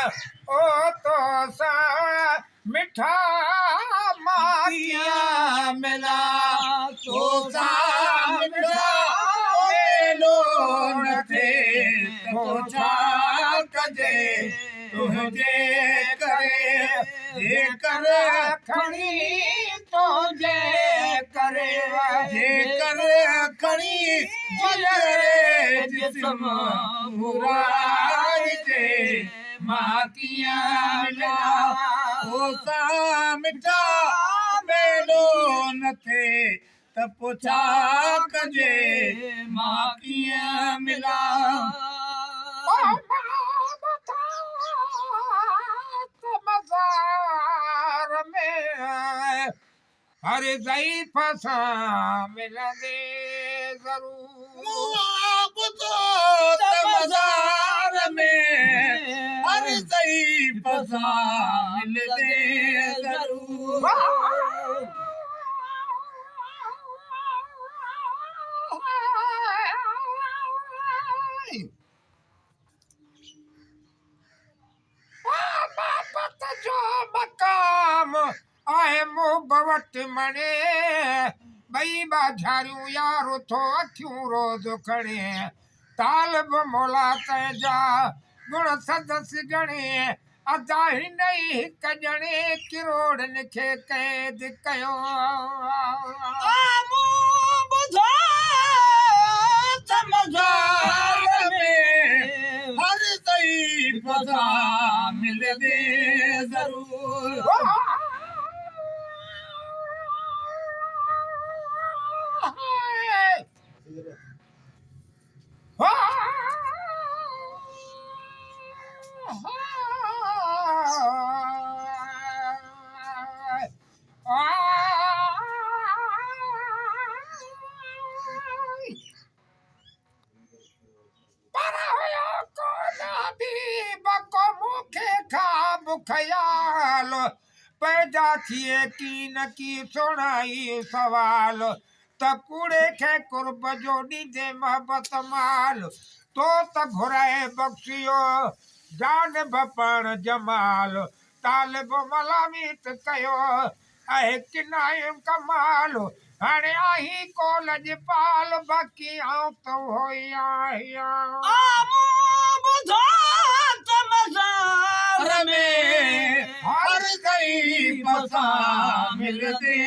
ओ तो सा मिठा माकिया मिला तो सा मिठा मेलो न थे तो छा कजे तुझे करे जे कर खणी तो जे करे जे कर खणी गुजरे जिस्म मुराद जे माकिया मिला ओ सा मिठा मेलो न थे त पुछा कजे माकिया मिला मज़ार में हर ज़ईफ़ सां मिलंदे ज़रूर मज़ार में हर ज़ईफ़ सां मिलंदे ज़रूर जो मकाम आहे मुबवट मणे बई बाझारियूं यारो थो अखियूं रोज़ खणे तालिब मौला तंहिंजा गुण सदसि गणे अदा हिन ई हिक ॼणे किरोड़नि खे क़ैद कयो मज़ार में हर ज़ईफ़ सां मिलंदे ज़रूर ख़याल पैदा थिए की न की सुणाई सवाल त कूड़े खे कुर्ब जो ॾींदे मोहबत माल तो त घुराए बख़्शियो जानब पण जमाल तालिब मलामीत कयो आहे किनायूं कमाल हाणे आही कॉलेज पाल बाक़ी आऊं त होई आहियां में हर ज़ईफ़ सां मिलंदे